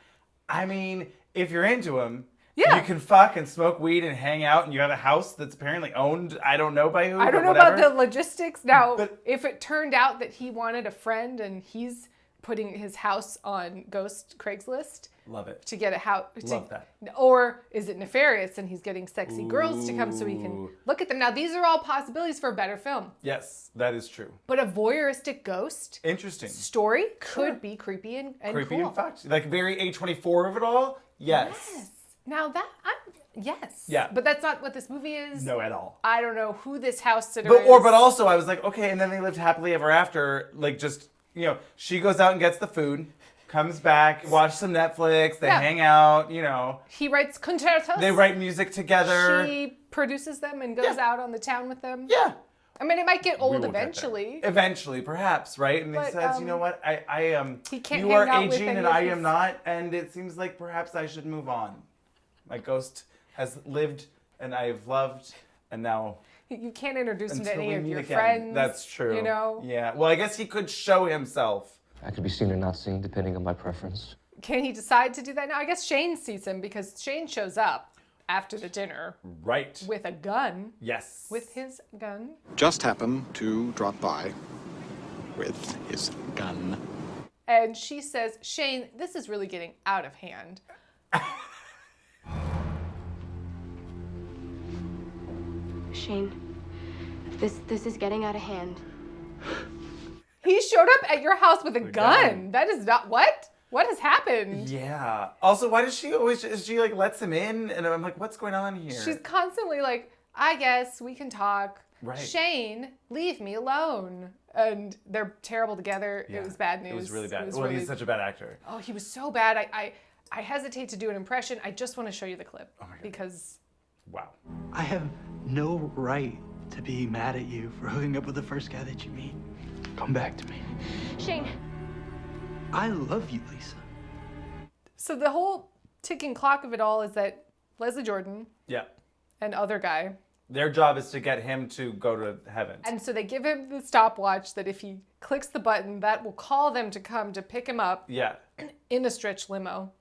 I mean, if you're into him, you can fuck and smoke weed and hang out, and you have a house that's apparently owned, I don't know by who, I don't know about the logistics. Now, if it turned out that he wanted a friend and he's putting his house on Ghost Craigslist. Love it. To get a house. Love that. Or is it nefarious and he's getting sexy girls to come so he can look at them? Now, these are all possibilities for a better film. Yes, that is true. But a voyeuristic ghost story could be creepy and creepy cool. and fucked. Like very A24 of it all. Yes. Now that, yes. Yeah. But that's not what this movie is. No, at all. I don't know who this house sitter is. But also I was like, okay, and then they lived happily ever after, like just, you know, she goes out and gets the food, comes back, watch some Netflix, they hang out, you know. He writes concertos. They write music together. She produces them and goes out on the town with them. Yeah. I mean, it might get old eventually. Eventually, perhaps, right? And he says, you know what, I am, he can't you are hang out with aging any and of I his- am not, and it seems like perhaps I should move on. My ghost has lived and I have loved, and now... You can't introduce him to until any we of meet your again. friends. That's true. You know? Yeah. Well, I guess he could show himself. I could be seen or not seen, depending on my preference. Can he decide to do that now? I guess Shane sees him because Shane shows up after the dinner. Right. With a gun. Yes. With his gun. Just happened to drop by with his gun. And she says, Shane, this is really getting out of hand. Shane, this is getting out of hand. He showed up at your house with a gun. That is not what? What has happened? Yeah. Also, why does she always, she like lets him in? And I'm like, what's going on here? She's constantly like, I guess we can talk. Right. Shane, leave me alone. And they're terrible together. Yeah. It was bad news. It was really bad. It was Well, really- he's such a bad actor. Oh, he was so bad. I hesitate to do an impression. I just want to show you the clip. Oh my God. Because... Wow. I have no right to be mad at you for hooking up with the first guy that you meet. Come back to me. Shane. I love you, Lisa. So the whole ticking clock of it all is that Leslie Jordan Yeah. and other guy. Their job is to get him to go to heaven. And so they give him the stopwatch that if he clicks the button, that will call them to come to pick him up Yeah. in a stretch limo.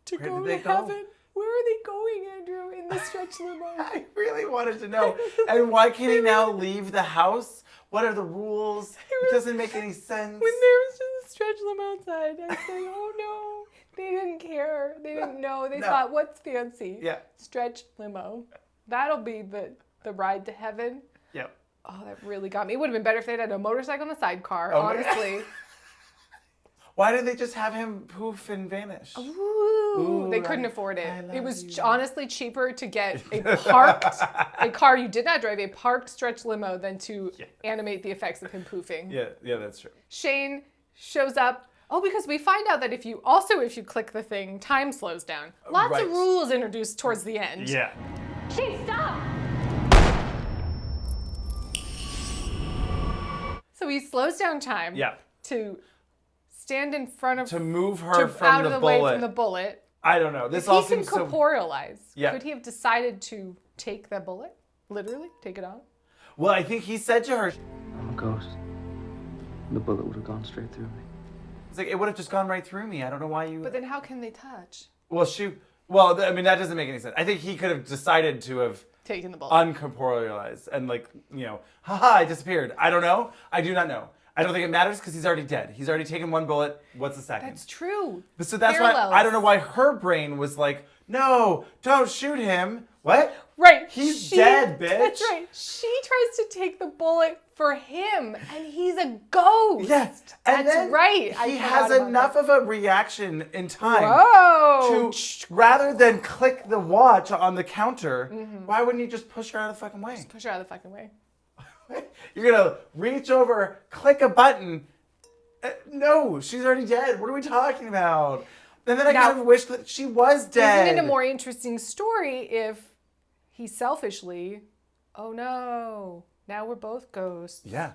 To Where go did to they go? heaven. Where are they going, Andrew, in the stretch limo? I really wanted to know. And why can't he now leave the house? What are the rules? It doesn't make any sense. When there was just a stretch limo outside, I said, oh no. They didn't care. They didn't know. They thought, what's fancy? Yeah. Stretch limo. That'll be the ride to heaven. Yep. Oh, that really got me. It would have been better if they'd had a motorcycle and a sidecar, Oh my God. honestly. Why didn't they just have him poof and vanish? Ooh, they couldn't afford it. It was honestly cheaper to get a car you did not drive, a parked stretch limo, than to animate the effects of him poofing. Yeah, that's true. Shane shows up. Oh, because we find out that if you click the thing, time slows down. Lots of rules introduced towards the end. Yeah. Shane, stop! So he slows down time Yeah. to stand in front of... To move her from out the of the way bullet. from the bullet. I don't know. This If all he can seems so... corporealize, Yeah. could he have decided to take the bullet? Literally? Take it on? Well, I think he said to her... I'm a ghost. The bullet would have gone straight through me. It's like, it would have just gone right through me. I don't know why you... But then how can they touch? Well, I mean, that doesn't make any sense. I think he could have decided to have... Taken the bullet. Uncorporealized. And like, you know, haha, I disappeared. I don't know. I do not know. I don't think it matters because he's already dead. He's already taken one bullet. What's the second? That's true. So that's Parallels. why I don't know why her brain was like, no, don't shoot him. What? Right. He's dead, bitch. That's right. She tries to take the bullet for him, and he's a ghost. Yes. And That's then right. He has enough of a reaction in time Whoa. to, rather than click the watch on the counter, why wouldn't you just push her out of the fucking way? Just push her out of the fucking way. You're going to reach over, click a button. No, she's already dead. What are we talking about? And then I kind of wish that she was dead. Isn't it a more interesting story if he selfishly, oh no, now we're both ghosts. Yeah.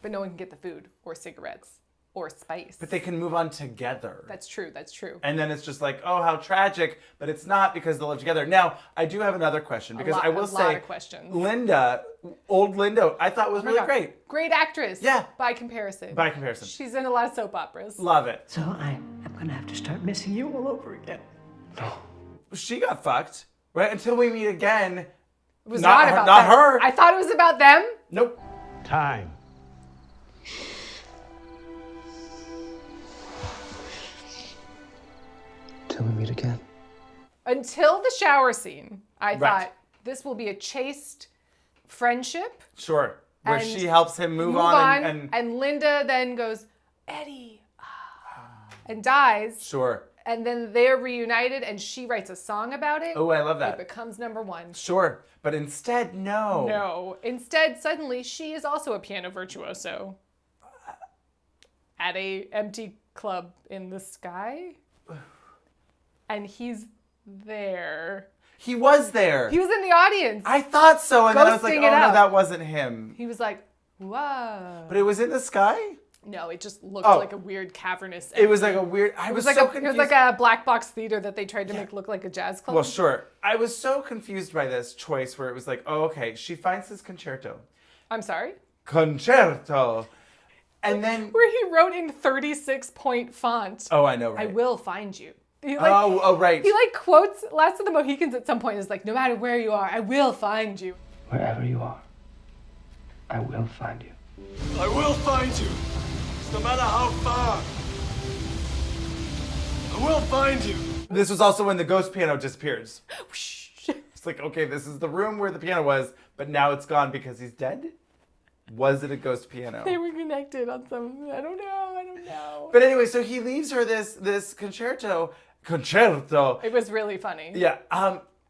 But no one can get the food or cigarettes or spice. But they can move on together. That's true. That's true. And then it's just like, oh, how tragic. But it's not because they'll live together. Now, I do have another question because I will a say, lot of questions. Linda, old Linda, I thought was really great. Great actress. Yeah. By comparison. By comparison. She's in a lot of soap operas. Love it. So I'm gonna have to start missing you all over again. She got fucked, right? Until we meet again. It was not about them. her. I thought it was about them. Nope. Time. Till we meet again. Until the shower scene, I thought this will be a chaste friendship. Sure. Where And she helps him move on. And Linda then goes, Eddie, and dies. Sure. And then they're reunited and she writes a song about it. Oh, I love that. It becomes number one. Sure. But instead, no. No. Instead, suddenly, she is also a piano virtuoso. At a empty club in the sky. And he's there. He was there. He was in the audience. I thought so. And then I was like, Ghosting oh, it no, out. that wasn't him. He was like, whoa. But it was in the sky? No, it just looked Oh. like a weird cavernous. It was like a weird. It was like a black box theater that they tried to make look like a jazz club. Well, sure. I was so confused by this choice where it was like, oh, okay, she finds this concerto. I'm sorry? Concerto. And then. Where he wrote in 36-point font. Oh, I know, right? I will find you. He right. He quotes Last of the Mohicans at some point. Is like, no matter where you are, I will find you. Wherever you are, I will find you. I will find you. No matter how far. I will find you. This was also when the ghost piano disappears. It's like, okay, this is the room where the piano was, but now it's gone because he's dead? Was it a ghost piano? They were connected on some, I don't know. But anyway, so he leaves her this concerto. It was really funny. Yeah.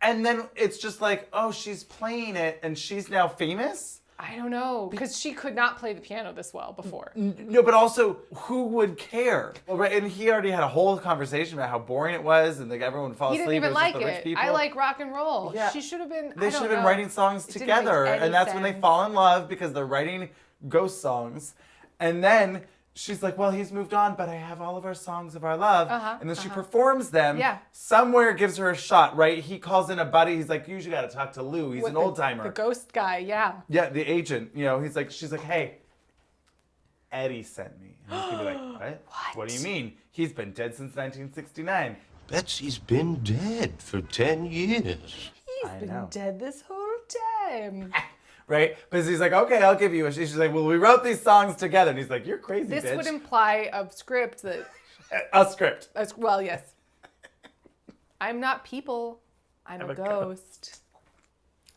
And then it's just like, oh, she's playing it and she's now famous? I don't know, because she could not play the piano this well before. No, but also, who would care? Well, right, and he already had a whole conversation about how boring it was and like everyone would fall He asleep. didn't even was just like the rich it. people. I like rock and roll. Yeah. She should have been. They should have been writing songs together, and that's when they fall in love because they're writing ghost songs. And then she's like, well, he's moved on, but I have all of our songs of our love. And then she performs them. Yeah. Somewhere gives her a shot, right? He calls in a buddy. He's like, you usually got to talk to Lou. He's With an old timer. The ghost guy, yeah. Yeah, the agent. You know, she's like, hey, Eddie sent me. And he's gonna be like, what? What do you mean? He's been dead since 1969. Betsy's been dead for 10 years. He's been dead this whole time. Right? But he's like, okay, I'll give you a. She's like, well, we wrote these songs together. And he's like, you're crazy, This bitch. would imply a script that. A script. Well, yes. I'm not people. I'm a ghost.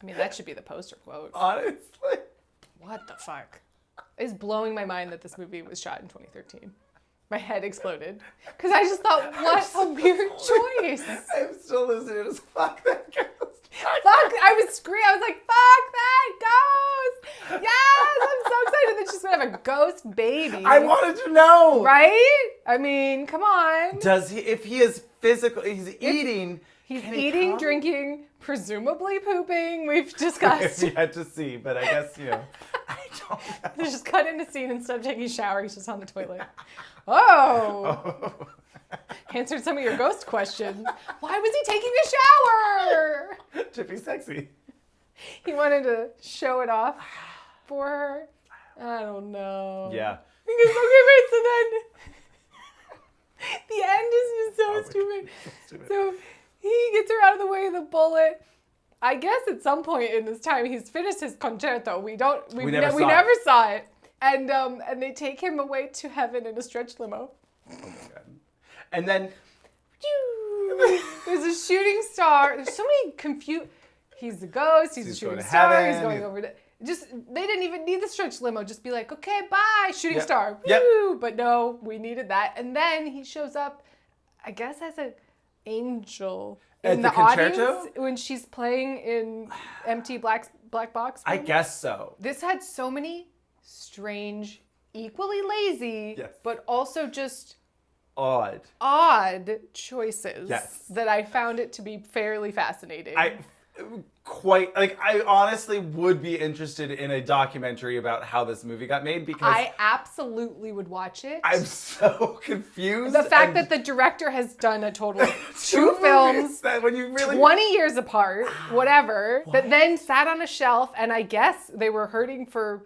I mean, that should be the poster quote. Honestly. What the fuck? It's blowing my mind that this movie was shot in 2013. My head exploded. Because I just thought, what a weird choice. I'm still listening to fuck that ghost. Fuck, I was screaming. I was like, fuck that ghost. Yes, I'm so excited that she's going to have a ghost baby. I wanted to know. Right? I mean, come on. Does he, if he is physical, he's eating. He's eating, drinking, presumably pooping. We've discussed. We had to see, but I guess, you know, I don't know. They just cut in a scene instead of taking a shower. He's just on the toilet. Oh. Answered some of your ghost questions. Why was he taking a shower? To be sexy. He wanted to show it off for her. I don't know. Yeah. Because, okay, wait, so then the end is just so stupid. So he gets her out of the way of the bullet. I guess at some point in this time he's finished his concerto. We never saw it. And they take him away to heaven in a stretch limo. Oh my god. And then there's a shooting star. There's so many He's the ghost. He's a He's shooting going to star. heaven. He's going over to... Just, they didn't even need the stretch limo. Just be like, okay, bye, shooting Yep. star. Yep. Woo! But no, we needed that. And then he shows up, I guess, as an angel At in the the concerto? audience when she's playing in empty black box. I room. guess so. This had so many strange, equally lazy, Yes. but also just Odd. choices Yes. that I found it to be fairly fascinating. I honestly would be interested in a documentary about how this movie got made because I absolutely would watch it. I'm so confused. The fact and that the director has done a total of two movies films, that when you really 20 years apart, whatever, that then sat on a shelf, and I guess they were hurting for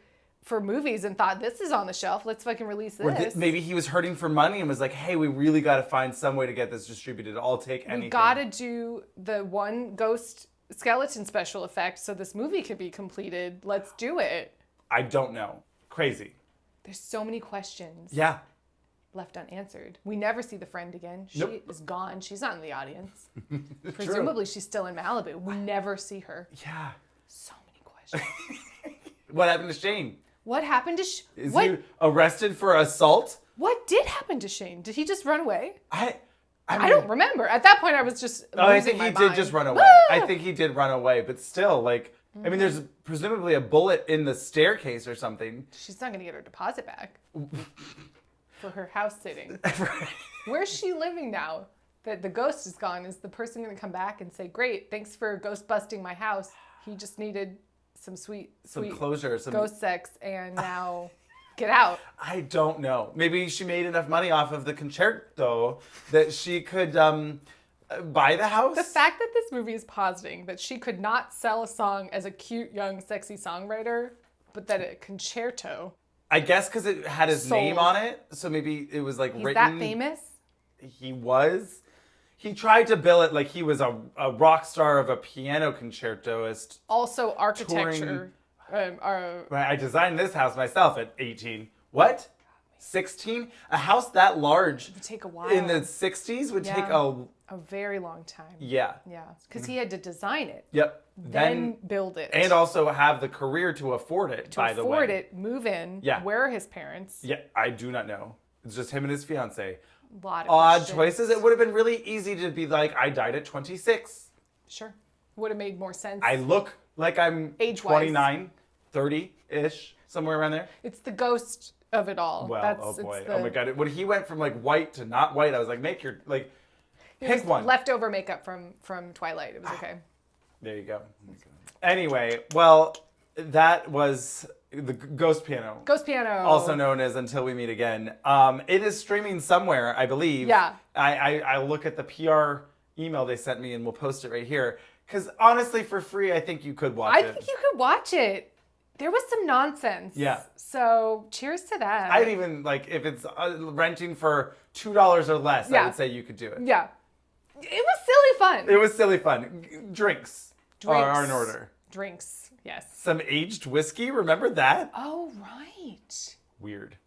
movies and thought, this is on the shelf, let's fucking release or this. maybe he was hurting for money and was like, hey, we really got to find some way to get this distributed. I'll take anything. We gotta do the one ghost skeleton special effect so this movie could be completed. Let's do it. I don't know. Crazy. There's so many questions Yeah. left unanswered. We never see the friend again. She Nope. is gone. She's not in the audience. Presumably she's still in Malibu. We never see her. Yeah. So many questions. What happened to Shane? What happened to Is what? he arrested for assault? What did happen to Shane? Did he just run away? I I don't remember. At that point, I was just. I think losing he my did mind. just run away. I think he did run away, but still, like, I mean, there's presumably a bullet in the staircase or something. She's not going to get her deposit back for her house sitting. Where's she living now? That the ghost is gone. Is the person going to come back and say, "Great, thanks for ghost busting my house. He just needed some sweet closure, some ghost sex, and now get out." I don't know. Maybe she made enough money off of the concerto that she could buy the house. The fact that this movie is positing that she could not sell a song as a cute, young, sexy songwriter, but that a concerto. I guess because it had his Sold. name on it, so maybe it was like He's written. that famous? He was. He tried to bill it like he was a rock star of a piano concertoist. Also architecture. I designed this house myself at 18. What? 16? A house that large It would take a while. in the 60s would take a very long time. Yeah. Yeah. Because he had to design it. Yep. Then build it. And also have the career to afford it, by the way. afford it, move in. Yeah. Where are his parents? Yeah, I do not know. It's just him and his fiance. A lot of Odd questions. choices. It would have been really easy to be like, I died at 26. Sure. Would have made more sense. I look like I'm Age-wise. 29, 30-ish, somewhere around there. It's the ghost of it all. Well, oh boy. Oh my God. When he went from like white to not white, I was like, make your, like, It pick was one. leftover makeup from Twilight. It was okay. There you go. Anyway, well, that was the Ghost Piano. Ghost Piano. Also known as Until We Meet Again. It is streaming somewhere, I believe. Yeah. I look at the PR email they sent me and we'll post it right here. Because honestly, for free, I think you could watch it. I think you could watch it. There was some nonsense. Yeah. So cheers to that. I'd even, like, if it's renting for $2 or less, I would say you could do it. Yeah. It was silly fun. It was silly fun. Drinks are in order. Drinks, yes. Some aged whiskey, remember that? Oh, right. Weird.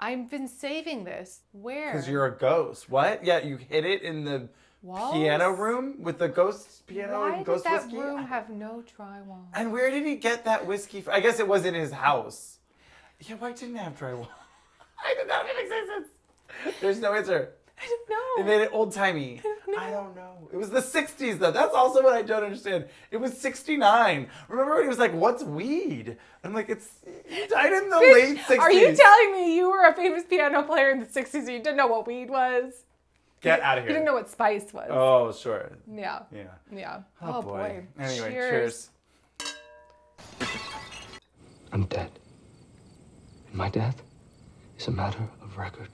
I've been saving this. Where? Because you're a ghost. What? Yeah, you hid it in the Walls? piano room with the ghost piano Why and did ghost that whiskey? room have no drywall? And where did he get that whiskey from? I guess it was in his house. Yeah, why didn't it have drywall? I don't know if it makes sense. There's no answer. I don't know. It made it old-timey. I don't know. It was the 60s, though. That's also what I don't understand. It was 69. Remember when he was like, what's weed? I'm like, he died in the late 60s. Are you telling me you were a famous piano player in the 60s and you didn't know what weed was? Get out of here. You didn't know what spice was. Oh, sure. Yeah. Yeah. Yeah. Oh, boy. Anyway, cheers. I'm dead. And my death is a matter of record.